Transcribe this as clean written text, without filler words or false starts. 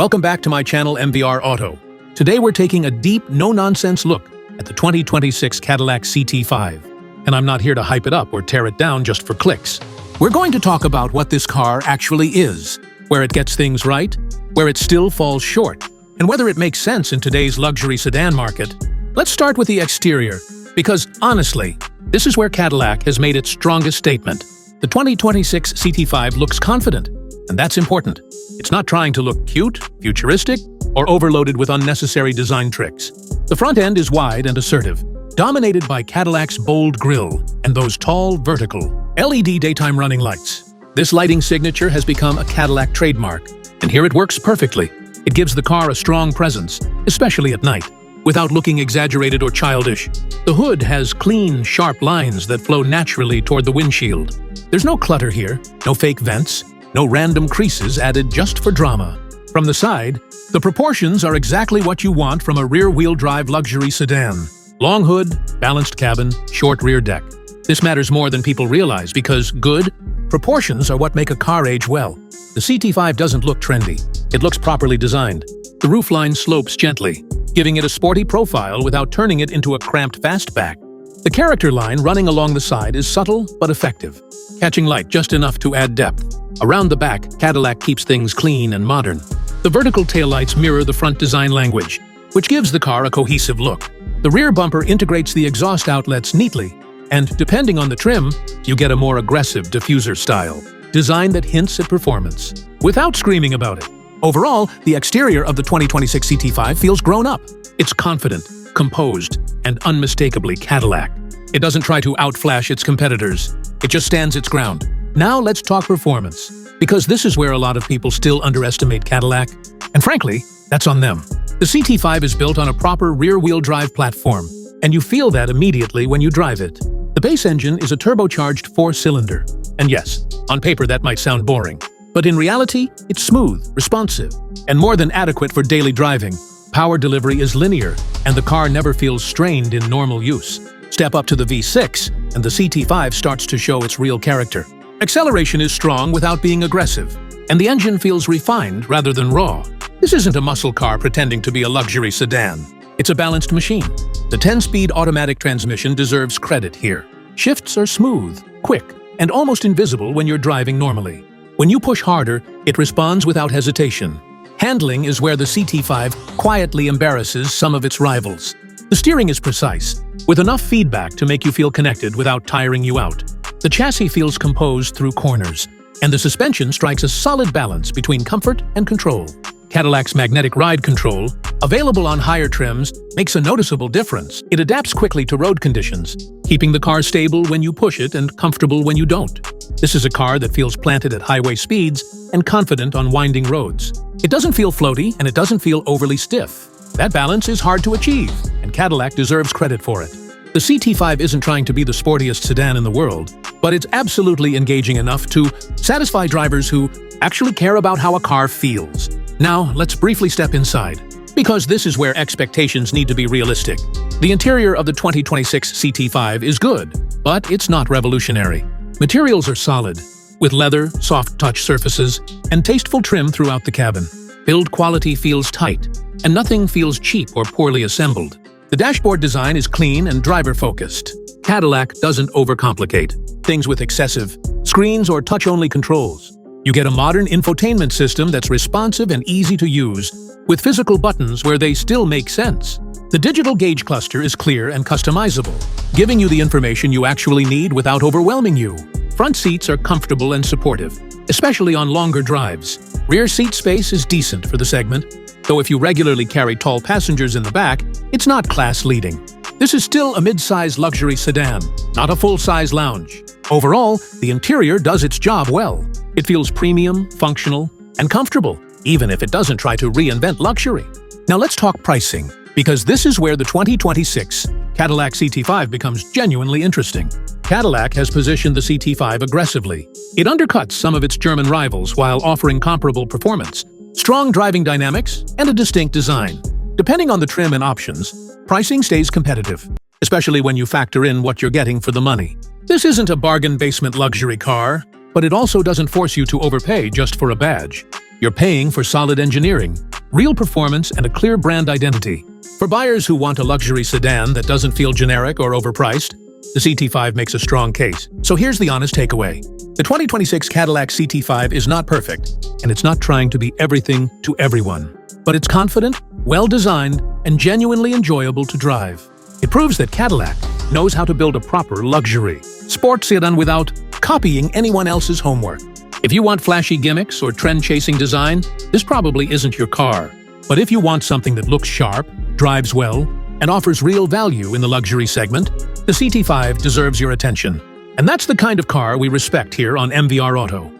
Welcome back to my channel MVR Auto. Today we're taking a deep, no-nonsense look at the 2026 Cadillac CT5. And I'm not here to hype it up or tear it down just for clicks. We're going to talk about what this car actually is, where it gets things right, where it still falls short, and whether it makes sense in today's luxury sedan market. Let's start with the exterior, because honestly, this is where Cadillac has made its strongest statement. The 2026 CT5 looks confident, and that's important. It's not trying to look cute, futuristic, or overloaded with unnecessary design tricks. The front end is wide and assertive, dominated by Cadillac's bold grille and those tall, vertical, LED daytime running lights. This lighting signature has become a Cadillac trademark, and here it works perfectly. It gives the car a strong presence, especially at night, without looking exaggerated or childish. The hood has clean, sharp lines that flow naturally toward the windshield. There's no clutter here, no fake vents, no random creases added just for drama. From the side, the proportions are exactly what you want from a rear-wheel drive luxury sedan. Long hood, balanced cabin, short rear deck. This matters more than people realize because good proportions are what make a car age well. The CT5 doesn't look trendy. It looks properly designed. The roofline slopes gently, giving it a sporty profile without turning it into a cramped fastback. The character line running along the side is subtle but effective, catching light just enough to add depth. Around the back, Cadillac keeps things clean and modern. The vertical taillights mirror the front design language, which gives the car a cohesive look. The rear bumper integrates the exhaust outlets neatly, and depending on the trim, you get a more aggressive diffuser style, design that hints at performance, without screaming about it. Overall, the exterior of the 2026 CT5 feels grown up. It's confident, composed, and unmistakably Cadillac. It doesn't try to outflash its competitors. It just stands its ground. Now let's talk performance, because this is where a lot of people still underestimate Cadillac, and frankly, that's on them. The CT5 is built on a proper rear-wheel drive platform, and you feel that immediately when you drive it. The base engine is a turbocharged 4-cylinder, and yes, on paper that might sound boring, but in reality, it's smooth, responsive, and more than adequate for daily driving. Power delivery is linear, and the car never feels strained in normal use. Step up to the V6, and the CT5 starts to show its real character. Acceleration is strong without being aggressive, and the engine feels refined rather than raw. This isn't a muscle car pretending to be a luxury sedan. It's a balanced machine. The 10-speed automatic transmission deserves credit here. Shifts are smooth, quick, and almost invisible when you're driving normally. When you push harder, it responds without hesitation. Handling is where the CT5 quietly embarrasses some of its rivals. The steering is precise, with enough feedback to make you feel connected without tiring you out. The chassis feels composed through corners, and the suspension strikes a solid balance between comfort and control. Cadillac's magnetic ride control, available on higher trims, makes a noticeable difference. It adapts quickly to road conditions, keeping the car stable when you push it and comfortable when you don't. This is a car that feels planted at highway speeds and confident on winding roads. It doesn't feel floaty and it doesn't feel overly stiff. That balance is hard to achieve, and Cadillac deserves credit for it. The CT5 isn't trying to be the sportiest sedan in the world, but it's absolutely engaging enough to satisfy drivers who actually care about how a car feels. Now, let's briefly step inside, because this is where expectations need to be realistic. The interior of the 2026 CT5 is good, but it's not revolutionary. Materials are solid, with leather, soft touch surfaces, and tasteful trim throughout the cabin. Build quality feels tight, and nothing feels cheap or poorly assembled. The dashboard design is clean and driver-focused. Cadillac doesn't overcomplicate things with excessive screens or touch-only controls. You get a modern infotainment system that's responsive and easy to use, with physical buttons where they still make sense. The digital gauge cluster is clear and customizable, giving you the information you actually need without overwhelming you. Front seats are comfortable and supportive, especially on longer drives. Rear seat space is decent for the segment, though if you regularly carry tall passengers in the back, it's not class-leading. This is still a mid-size luxury sedan, not a full-size lounge. Overall, the interior does its job well. It feels premium, functional, and comfortable, even if it doesn't try to reinvent luxury. Now let's talk pricing, because this is where the 2026 Cadillac CT5 becomes genuinely interesting. Cadillac has positioned the CT5 aggressively. It undercuts some of its German rivals while offering comparable performance, strong driving dynamics, and a distinct design. Depending on the trim and options, pricing stays competitive, especially when you factor in what you're getting for the money. This isn't a bargain basement luxury car, but it also doesn't force you to overpay just for a badge. You're paying for solid engineering, real performance, and a clear brand identity. For buyers who want a luxury sedan that doesn't feel generic or overpriced, the CT5 makes a strong case. So here's the honest takeaway. The 2026 Cadillac CT5 is not perfect, and it's not trying to be everything to everyone. But it's confident, well-designed, and genuinely enjoyable to drive. It proves that Cadillac knows how to build a proper luxury sports sedan without copying anyone else's homework. If you want flashy gimmicks or trend-chasing design, this probably isn't your car. But if you want something that looks sharp, drives well, and offers real value in the luxury segment, the CT5 deserves your attention. And that's the kind of car we respect here on MVR Auto.